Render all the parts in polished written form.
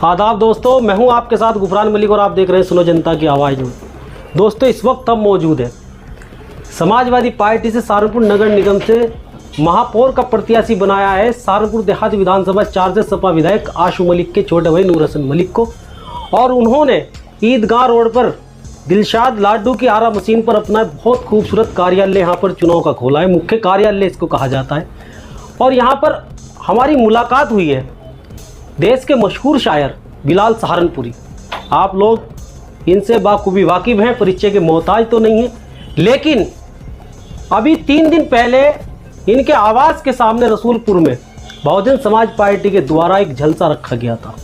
आदाब दोस्तों, मैं हूं आपके साथ गुफरान मलिक और आप देख रहे हैं सुनो जनता की आवाज़ में। दोस्तों, इस वक्त हम मौजूद हैं समाजवादी पार्टी से सहारनपुर नगर निगम से महापौर का प्रत्याशी बनाया है सहारनपुर देहात विधानसभा 4 से सपा विधायक आशू मलिक के छोटे भाई नूर हसन मलिक को। और उन्होंने ईदगाह रोड पर दिलशाद लाडू की आरा मशीन पर अपना बहुत खूबसूरत कार्यालय यहाँ पर चुनाव का खोला है। मुख्य कार्यालय इसको कहा जाता है। और यहाँ पर हमारी मुलाकात हुई है देश के मशहूर शायर बिलाल सहारनपुरी। आप लोग इनसे बाखूबी वाकिफ़ हैं, परिचय के मोहताज तो नहीं हैं, लेकिन अभी 3 दिन पहले इनके आवास के सामने रसूलपुर में बहुजन समाज पार्टी के द्वारा एक जलसा रखा गया था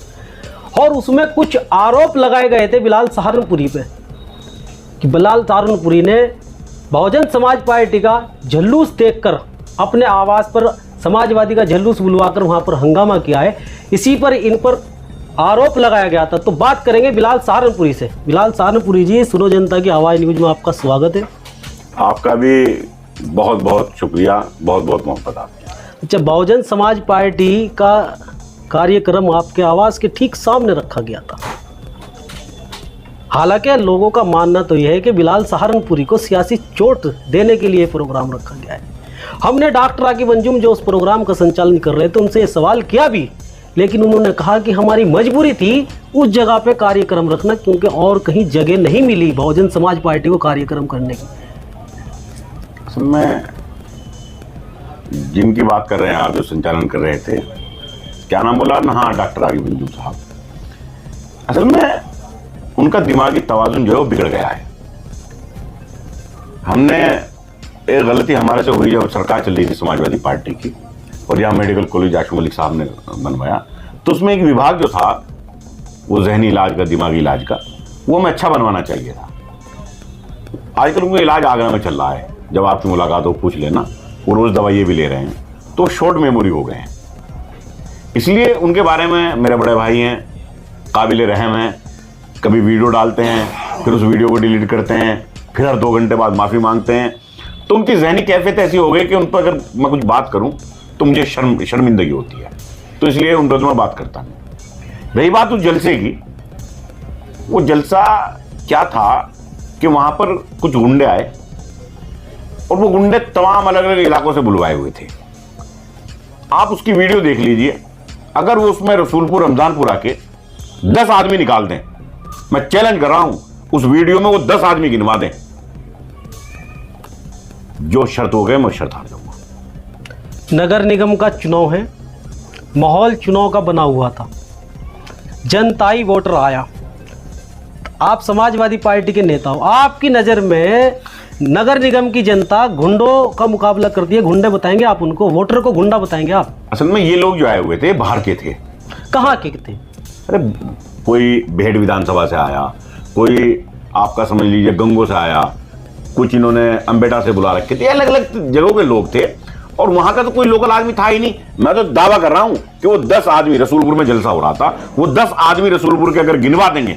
और उसमें कुछ आरोप लगाए गए थे बिलाल सहारनपुरी पे कि बिलाल सहारनपुरी ने बहुजन समाज पार्टी का जुलूस देखकर अपने आवास पर समाजवादी का जुलूस बुलवाकर वहां पर हंगामा किया है। इसी पर इन पर आरोप लगाया गया था। तो बात करेंगे बिलाल सहारनपुरी से। बिलाल सहारनपुरी जी, सुनो जनता की आवाज़ न्यूज़ में आपका स्वागत है। आपका भी बहुत बहुत शुक्रिया, बहुत बहुत मोहब्बत आपकी। अच्छा, बहुजन समाज पार्टी का कार्यक्रम आपके आवास के ठीक सामने रखा गया था। हालांकि लोगों का मानना तो यह है कि बिलाल सहारनपुरी को सियासी चोट देने के लिए प्रोग्राम रखा गया है। हमने डॉक्टर आकिब अंजुम जो उस प्रोग्राम का संचालन कर रहे थे उनसे ये सवाल किया भी, लेकिन उन्होंने कहा कि हमारी मजबूरी थी उस जगह पे कार्यक्रम रखना, क्योंकि और कहीं जगह नहीं मिली बहुजन समाज पार्टी को कार्यक्रम करने की। असल में जिनकी बात कर रहे हैं आप, जो संचालन कर रहे थे, क्या नाम बोला ना? हाँ, डॉक्टर आकिब अंजुम साहब। असल में उनका दिमागी तवाजुन जो है वो बिगड़ गया है। हमने एक गलती हमारे से हुई जब सरकार चल रही थी समाजवादी पार्टी की और यहाँ मेडिकल कॉलेज आशू मलिक साहब ने बनवाया, तो उसमें एक विभाग जो था वो जहनी इलाज का, दिमागी इलाज का, वो हमें अच्छा बनवाना चाहिए था। आजकल उनका इलाज आगरा में चल रहा है। जब आपकी मुलाकात हो पूछ लेना, वो रोज़ दवाइयाँ भी ले रहे हैं, तो शॉर्ट मेमोरी हो गए हैं। इसलिए उनके बारे में मेरे बड़े भाई हैं, काबिल रहम हैं, कभी वीडियो डालते हैं, फिर उस वीडियो को डिलीट करते हैं, फिर हर 2 घंटे बाद माफ़ी मांगते हैं। तो उनकी जहनी कैफियत ऐसी हो गई कि उन पर अगर मैं कुछ बात करूं तो मुझे शर्मिंदगी होती है, तो इसलिए उन पर मैं बात करता नहीं। रही बात उस जलसे की, वो जलसा क्या था कि वहां पर कुछ गुंडे आए और वो गुंडे तमाम अलग अलग इलाकों से बुलवाए हुए थे। आप उसकी वीडियो देख लीजिए। अगर वो उसमें रसूलपुर रमजानपुर आके 10 आदमी निकाल दें, मैं चैलेंज कर रहा हूं, उस वीडियो में वो 10 आदमी गिनवा दें, जो शर्त हो गए मैं शर्त हार जाऊंगा। नगर निगम का चुनाव है, माहौल चुनाव का बना हुआ था, जनताई वोटर आया। आप समाजवादी पार्टी के नेता हो, आपकी नज़र में नगर निगम की जनता गुंडों का मुकाबला करती है। गुंडे बताएंगे आप उनको, वोटर को गुंडा बताएंगे आप? असल में ये लोग जो आए हुए थे बाहर के थे। कहाँ के थे? अरे कोई बेहड़ विधानसभा से आया, कोई आपका समझ लीजिए गंगो से आया, कुछ इन्होंने अम्बेडा से बुला रखे थे, अलग अलग जगहों के लोग थे। और वहां का तो कोई लोकल आदमी था ही नहीं। मैं तो दावा कर रहा हूं कि वो 10 आदमी, रसूलपुर में जलसा हो रहा था, वो 10 आदमी रसूलपुर के अगर गिनवा देंगे,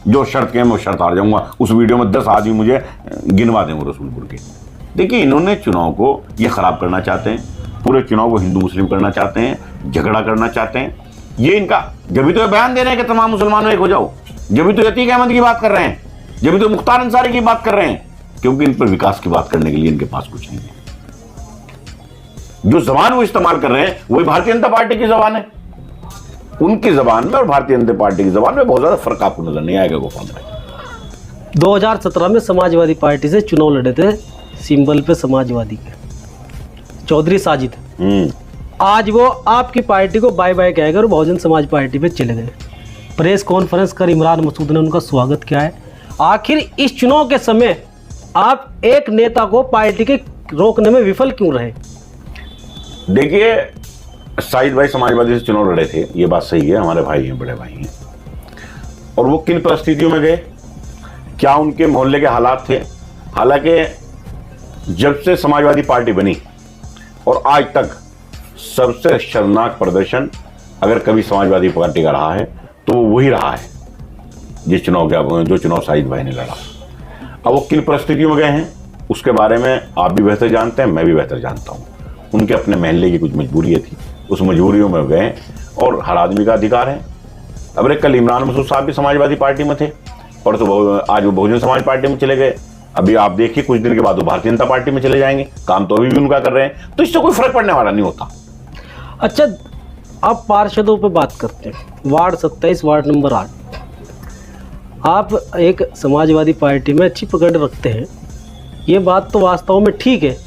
जो शर्त के मैं शर्त हार जाऊंगा। उस वीडियो में 10 आदमी मुझे गिनवा देंगे रसूलपुर के। देखिए, इन्होंने चुनाव को ये खराब करना चाहते हैं, पूरे चुनाव को हिंदू मुस्लिम करना चाहते हैं, झगड़ा करना चाहते हैं। ये इनका, जब भी तो बयान दे रहे हैं कि तमाम मुसलमानों एक हो जाओ, जब भी तो अतीक अहमद की बात कर रहे हैं, जब भी तो मुख्तार अंसारी की बात कर रहे हैं, क्योंकि इन पर विकास की बात करने के लिए इनके पास कुछ नहीं है। जो जबान वो इस्तेमाल कर रहे हैं वही भारतीय जनता पार्टी की जबान है। उनकी जबान में और भारतीय जनता पार्टी की जबान में बहुत ज्यादा फर्क आपको नजर नहीं आएगा। 2017 में समाजवादी पार्टी से चुनाव लड़े थे, सिंबल पे समाजवादी के चौधरी साजिद। आज वो आपकी पार्टी को बाय बाय कहकर बहुजन समाज पार्टी पे चले गए। प्रेस कॉन्फ्रेंस कर इमरान मसूद ने उनका स्वागत किया है। आखिर इस चुनाव के समय आप एक नेता को पार्टी के रोकने में विफल क्यों रहे? देखिए, साजिद भाई समाजवादी से चुनाव लड़े थे, ये बात सही है, हमारे भाई हैं, बड़े भाई हैं। और वो किन परिस्थितियों में गए, क्या उनके मोहल्ले के हालात थे? हालांकि जब से समाजवादी पार्टी बनी और आज तक सबसे शर्मनाक प्रदर्शन अगर कभी समाजवादी पार्टी का रहा है तो वो वही रहा है जो चुनाव साजिद भाई ने लड़ा। अब वो किन परिस्थितियों में गए हैं उसके बारे में आप भी बेहतर जानते हैं, मैं भी बेहतर जानता हूँ। उनके अपने महल्ले की कुछ मजबूरियाँ थी, उस मजबूरियों में गए और हर आदमी का अधिकार है अब कल इमरान मसूद साहब भी समाजवादी पार्टी में थे, परसों आज वो बहुजन समाज पार्टी में चले गए, अभी आप देखिए कुछ दिन के बाद वो भारतीय जनता पार्टी में चले जाएंगे, काम तो अभी भी उनका कर रहे हैं, तो इससे कोई फर्क पड़ने वाला नहीं होता। अच्छा, आप पार्षदों पे बात करते हैं, वार्ड 27 वार्ड नंबर 8, आप एक समाजवादी पार्टी में अच्छी पकड़ रखते हैं, ये बात तो वास्तव में ठीक है,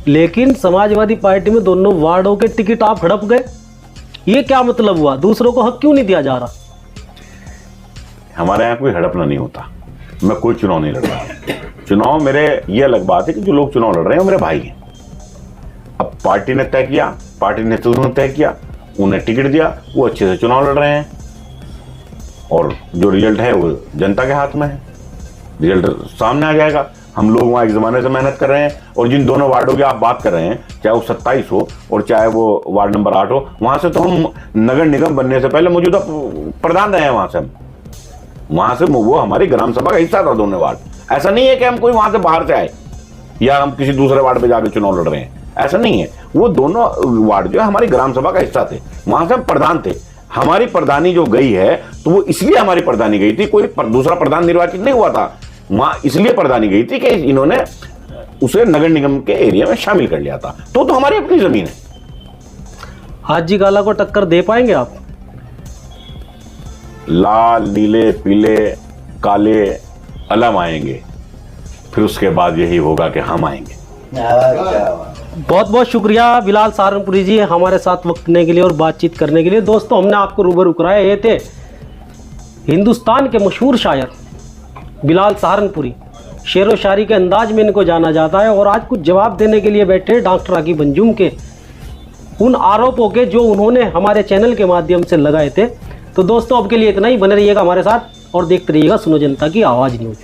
लेकिन समाजवादी पार्टी में दोनों वार्डों के टिकट आप हड़प गए, ये क्या मतलब हुआ? दूसरों को हक क्यों नहीं दिया जा रहा? हमारे यहाँ कोई हड़पना नहीं होता, मैं कोई चुनाव नहीं लड़ रहा। चुनाव मेरे, ये अलग बात है कि जो लोग चुनाव लड़ रहे हैं वो मेरे भाई हैं। अब पार्टी ने तय किया, पार्टी नेतृत्व ने तय किया, उन्हें टिकट दिया, वो अच्छे से चुनाव लड़ रहे हैं, और जो रिजल्ट है वो जनता के हाथ में है, रिजल्ट सामने आ जाएगा। हम लोग वहाँ एक ज़माने से मेहनत कर रहे हैं, और जिन दोनों वार्डों की आप बात कर रहे हैं, चाहे वो 27 हो और चाहे वो वार्ड नंबर 8 हो, वहाँ से तो हम नगर निगम बनने से पहले मौजूदा प्रधान रहे हैं। वहाँ से वो हमारी ग्राम सभा का हिस्सा था दोनों वार्ड। ऐसा नहीं है कि हम कोई वहाँ से बाहर से आए या हम किसी दूसरे वार्ड पे जाकर चुनाव लड़ रहे हैं, ऐसा नहीं है। वो दोनों वार्ड जो है हमारी ग्राम सभा का हिस्सा थे, वहाँ से हम प्रधान थे। हमारी प्रधानी जो गई है तो वो इसलिए हमारी प्रधानी गई थी, कोई दूसरा प्रधान निर्वाचित नहीं हुआ था, वहाँ इसलिए प्रधानी गई थी कि इन्होंने उसे नगर निगम के एरिया में शामिल कर लिया था, तो हमारी अपनी जमीन है। हाजी काला को टक्कर दे पाएंगे आप? लाल नीले पीले काले अलम आएंगे, फिर उसके बाद यही होगा कि हम आएंगे। बहुत बहुत शुक्रिया बिलाल सहारनपुरी जी हमारे साथ वक्त देने के लिए और बातचीत करने के लिए। दोस्तों, हमने आपको रूबरू कराया, ये थे हिंदुस्तान के मशहूर शायर बिलाल सहारनपुरी। शेर व शायरी के अंदाज में इनको जाना जाता है, और आज कुछ जवाब देने के लिए बैठे डॉक्टर आकिब अंजुम के उन आरोपों के जो उन्होंने हमारे चैनल के माध्यम से लगाए थे। तो दोस्तों, अब के लिए इतना ही। बने रहिएगा हमारे साथ और देखते रहिएगा सुनो जनता की आवाज़ न्यूज़।